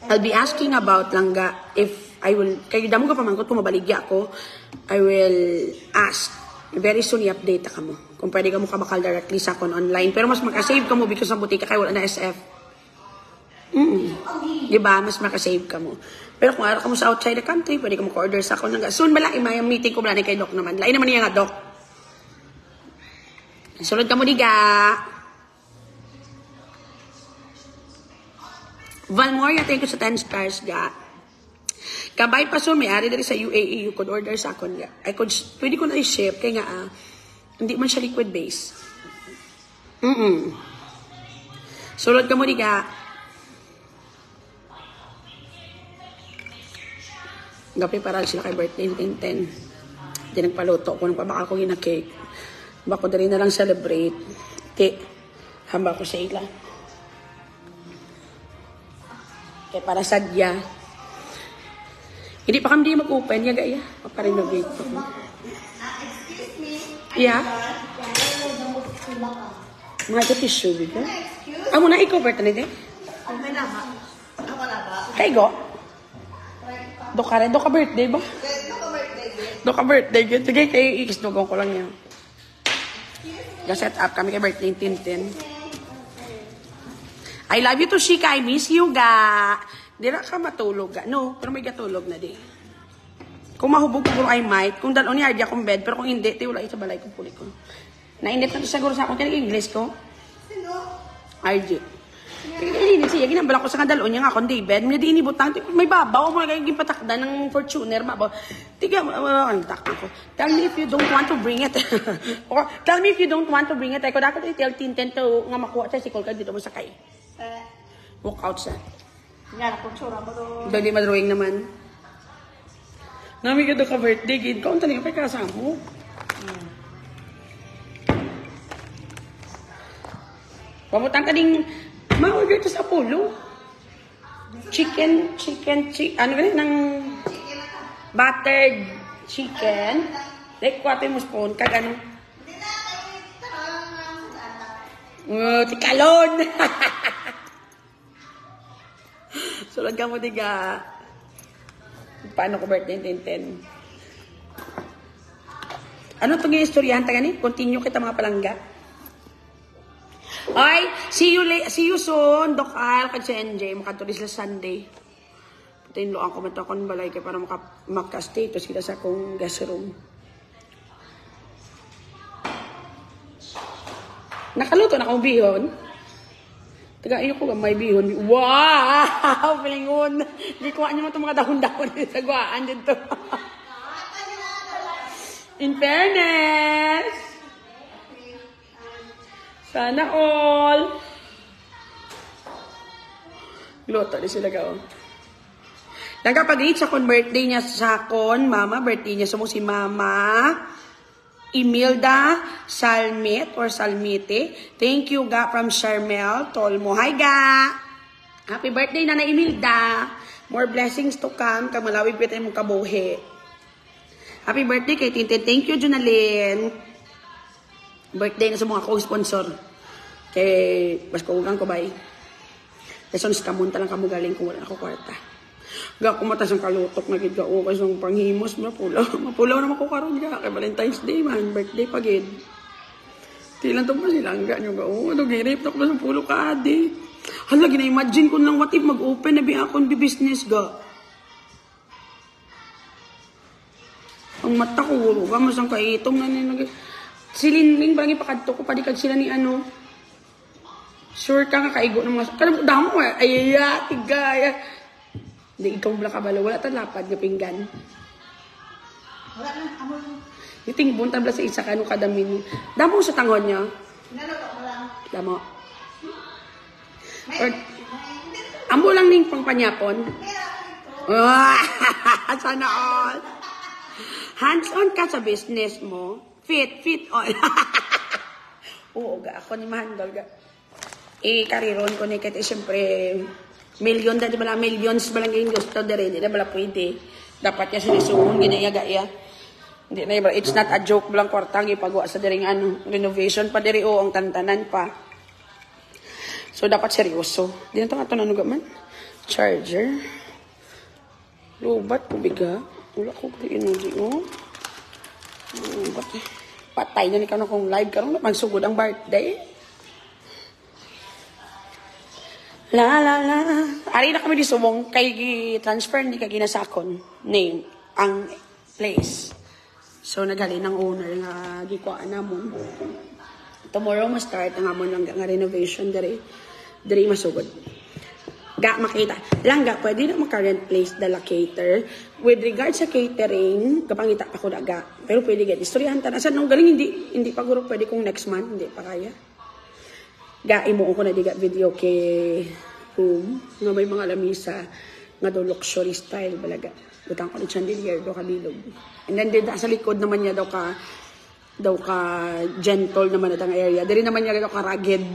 I'll be asking about lang ga if I will, kay damo ka pamangkot kung mabaligya ako, I will ask. Very soon i-update ka mo. Kung pwede ka mo kabakal directly sa akon online. Pero mas makasave ka mo because sa butika kay wala na SF. Diba? Mas makasave ka mo. Pero kung araw ka mo sa outside the country, pwede ka mo order sa akon. Soon bala, may meeting ko bala kay Doc naman. Lain naman niya nga, Doc. Sulod ka mo, diga. Valmoria, thank you sa 10 stars, ga. Kabay pa so, may ari dali sa UAE, you could order sa akon. Pwede ko na i-ship, kaya nga, hindi man siya liquid base. Sulod ka mo, diga. Gapi para sila kay birthday 10. Hindi nagpaluto ko, nagpabaka ko yung cake. Bako na rin na lang celebrate. Hamba ko sa ila. Kaya para sadya. Hindi pa kami mag-open, yaga ya. Paparenovate pa ko. Excuse me. Yeah? Mga tissue, bigo. Amo na ikaw, birthday nito? May nama. Ako na ba? Kay go? Do ka birthday ba? Do ka birthday. Sige, kayo ikisdugong ko lang yan. Set up kami kay birthday Tintin. I love you to Shika. I miss you, ga. Di na ka matulog, ga. No, pero may gatulog na di. Kung mahubog ko I might. Kung dalon niya, akong bed. Pero kung hindi, wala sa balay kong puli ko. Nainit na to siguro sa akong English ko. Sino? RJ. Kaya siya, ginambala ko sa kadalon niya nga akong David. May di inibutang. May babaw. Mga kayong patakda ng Fortuner. Mabaw. Tiga, ang takbo ko. Tell me if you don't want to bring it. Or, tell me if you don't want to bring it. Ako dapat i-tell Tintin to nga makuha sa sikol ka dito mo sakay. Walk out sa. Yan, kung sura mo doon. Dali madrawing naman. Nami ka doon ka birthday. Gid ka. Unta niyo kay kasama mo. Pamutang ka ding ma-order to sa Apollo. Chicken, ano ganyan, ng buttered chicken. Like, kuwate mo spoon, kag ano. Tikalon! Sulod ka mo, diga. Paano ko birthday 10-10? Ano itong istoryahan ta gani? Continue kita mga palangga. Ay, see you soon, Doc Al, kag si NJ, makatulis na Sunday. Patayin lo ako matakon balay kay para maka-status kita sa akong guest room. Nakaluto na akong bihon. Taga iyo ko may bihon. Wow! Pilingon. Di kuha niyo mo itong mga dahon-dahon sa guwaan dito. In fairness. Sana all. Luto di sila ka, oh. Nagkapag-reach akong birthday niya sa akon, mama. Birthday niya sa mo si Mama Imelda Salmit or Salmite. Thank you, ga, from Charmel Tolmo. Hi, ga. Happy birthday, Nana Imelda. More blessings to come. Kamalawig pita mong kabuhi. Happy birthday kay Tintin. Thank you, Junalyn. Birthday na sa mga co-sponsor. Kay Baskogang ko ba eh. Kasi sa kamunta lang kamo galing kung wala ako kwarta. Ga kumatas ang kalutok na gid ka o kasi ang panghimos mapulaw naman ko karon ga kay Valentine's Day man, birthday pa gid. Tilan to pa silang ga nyo ga o ano girip na ko sa pulo ka adi. Hala gina-imagine ko lang what if mag-open na bi akong business ga. Ang mata ko ga masang kaitong na ni Silinling barang ipakadto ko padikag sila ni ano. Sure ka nga kaigo ng mga kanang damo ay tigaya. Hindi ikaw bala ka bala wala ta lapad nga pinggan. Wala na, amo. Iting bunta bala sa isa kanu kadamin. Damo sa tangon niya. Naluto mo lang. Damo. Or, amo lang ning pangpanyapon. Sana all. Hands-on ka sa business mo. Fit on. Oo, ga. Ako ni mahandol, ga. kariron ko ni kaya siyempre million dati bala millions balang yung gusto dere di na bala pwede dapat ya sinisuhon ginayaga ya hindi na iba it's not a joke balang kwartang ipagawa sa dering ano renovation pa dere o ang tantanan pa so dapat seryoso di na ito nga ito nanuga man charger lubat ko biga wala ko inuli o lubat patay na ni ka na kung live karong magsugod ang birthday. La la la. Ari na kami di subong kay transfer ni kay ginasakon name ang place. So naghali ng owner nga gikuan namon. Tomorrow mo start ang amon lang nga renovation diri masugod. Ga makita. Langga pwede na current place dala cater. With regard sa catering, kapangita ako daga. Pero pwede get istoryahan ta sa nung galing hindi pa guro pwede kung next month hindi pa kaya. Imo ko na diga video kay room nga may mga lamisa nga do luxury style balaga. Butang ko ni chandelier do kabilog. And then sa likod naman niya daw ka gentle naman na area. Diri naman niya daw ka rugged.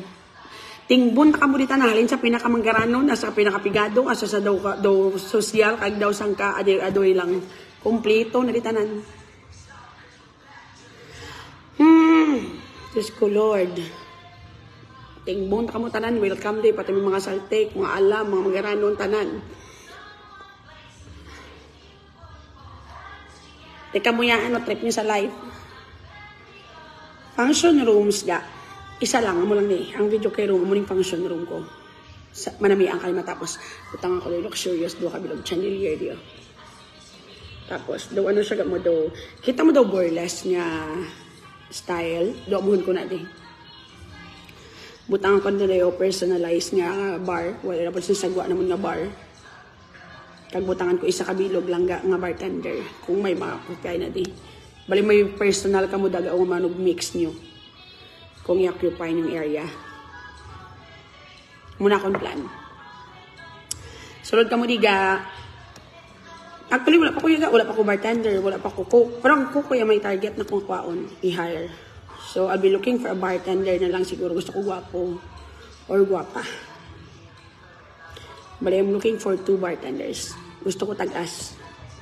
Tingbon ka mo dita nahalin sa pinakamanggarano nasa pinakapigado asa sa daw social kag daw sangka adoy lang kompleto na ditanan. Diyos ko Lord. Tingbon ka mo tanan, welcome day, pati mga saltek, mga alam, mga magaranon tanan. Teka mo yan, trip niyo sa live. Function rooms ga. Isa lang, mo lang ni. Ang video kay room, muling function room ko. Manamiang kayo matapos. Utang ako doon, luxurious, doon kabilog, chandelier diyo. Tapos, daw ano siya mo daw, kita mo daw burlesque niya style, doon amuhon ko na din. Butang ko nila yung personalized nga bar. Wala na po sinasagwa naman nga bar. Kagbutangan ko isa kabilog lang nga bartender. Kung may makakupay na di. Bali may personal ka mo daga o manog mix nyo. Kung i-occupy yung area. Muna akong plan. Sulod ka mo diga. Actually wala pa ko yaga. Wala pa ko bartender. Wala pa ko cook. Pero ang cook ko yung may target na kung kwaon. I-hire. So, I'll be looking for a bartender na lang siguro. Gusto ko guwapo or guwapa. But I'm looking for 2 bartenders. Gusto ko tag-as.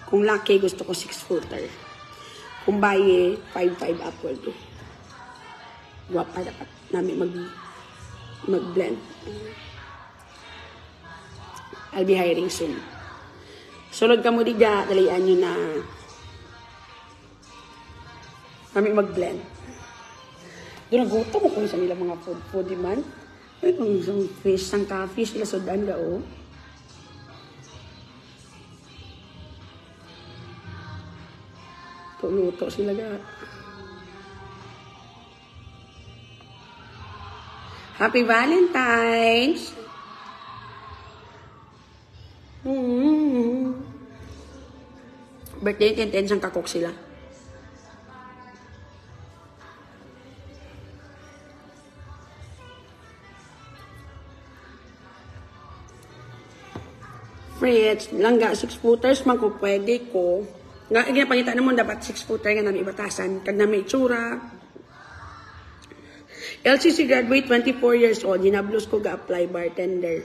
Kung lucky, gusto ko 6-footer. Kung baye, 5'5" upward. Guwapa dapat namin mag-blend. I'll be hiring soon. Sulod ka mo diga, dalian nyo na namin mag-blend. Doon nagutom mo kung sa nila mga food demand. Ay, kung isang fish, sang ka-fish, sila sodan ga, oh. Luto sila ga. Happy Valentine's! Birthday 10-10 sang kakok sila. Fritz, langga 6-footers man ko pwede ko. Nga ginapangita naman dapat 6-footer nga namin ibatasan. Kag namin itsura. LCC graduate, 24 years old. Ginablos ko ga-apply bartender.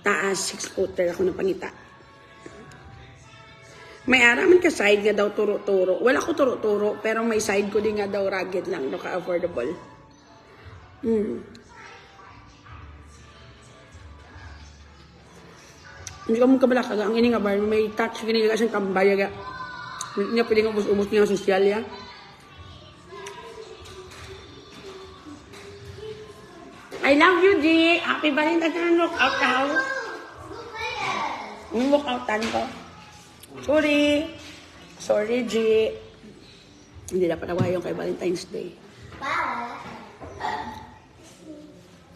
Taas, 6-footer ako napangita. May araman ka side nga daw turo-turo. Wala ko turo-turo, pero may side ko din nga daw rugged lang. No, ka-affordable. Hindi ka mong kabalaka. Ang ini nga bar, may touch. Gini nga siyang kambaya ga. Hindi niya pwede nga umos niya sosyal ya. I love you, G. Happy Valentine's na look out ka how. Look outan ko. Sorry, G. Hindi dapat nawayong kay Valentine's Day.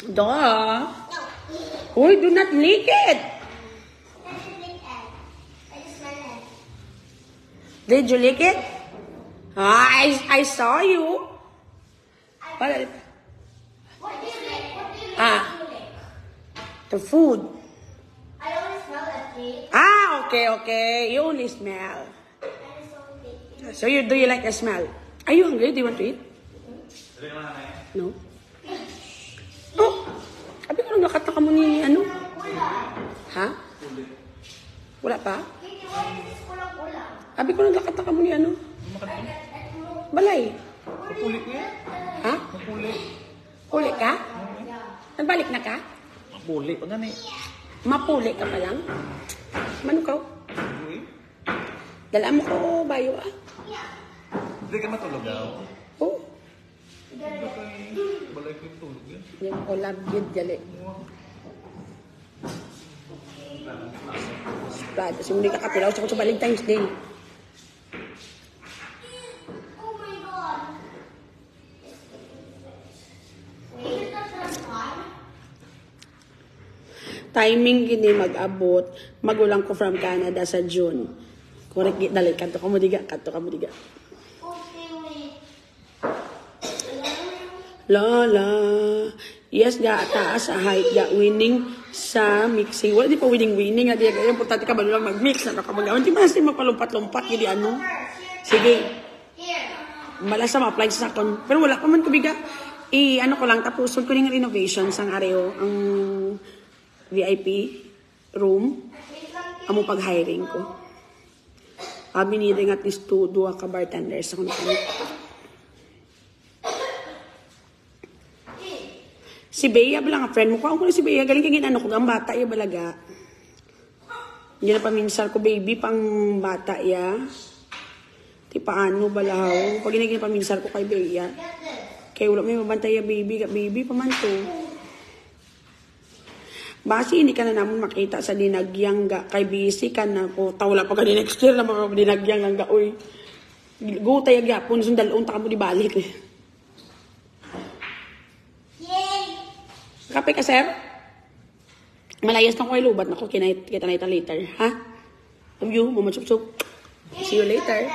Duh. Uy, do not lick it. Did you lick it? I saw you. What do you lick? The food. I only smell the cake. Okay. You only smell. I just only take it. So do you like the smell? Are you hungry? Do you want to eat? No. Oh, sabi ko nakataka mo ni ano? Kulang. Ha? Wala pa? Kiki, why is this kulang-kulang? Abi ko nagkakataka mo ni ano? Balay. Mapuli ko yan. Ha? Mapuli. Uli ka? Nagbalik na ka? Mapuli. Pag gani. Mapuli ka pa lang? Manukaw? Dala mo ko, bayo ah. Hindi ka matulog daw. Oh, Balay ko yung tulog yan. yung ko love yun, gali. Splad, kasi hindi ka kapilaw sa Valentine's Day. Oh my God. Wait, is that the one? Timing gini mag-abot, magulang ko from Canada sa June. Correct, dali, kanto ka mo diga, kanto ka mo diga. Okay, wait. Lola, yes, ga, taas sa height, ga, winning sa mixing. Wala di pa winning, nga di, yung importante ka ba lang mag-mix, ano ka mag-awan, di ba kasi magpalumpat-lumpat, hindi ano. Sige, Here. malas na ma-apply sa akon. Pero wala pa man ko biga. Ano ko lang, tapuson ko ng renovations ang areo, ang VIP room, amo pag-hiring ko. Biniring at least 2 ka bartenders ako na. Si Bea ba lang ang friend mo ko? Ako na si Bea, galing kagin ano ko, ang bata ya balaga. Hindi na paminsar ko, baby, pang bata ya. Ti paano balahaw? Pag ginagin paminsar ko kay Bea. Kaya wala may mabantay ya, baby, pamanto. Basi hindi ka na naman makita sa dinagyang ga. Kay busy ka na po. Tawala pa ka di next year na mga dinagyang ang ga. Uy, gutay ang yapon. Sundalon ta ka mo di balik. Yay! Kape ka, sir? Malayas na ko kay lubat na ko. Kita na ita later. Ha? Love you, mama chup chup. See you later.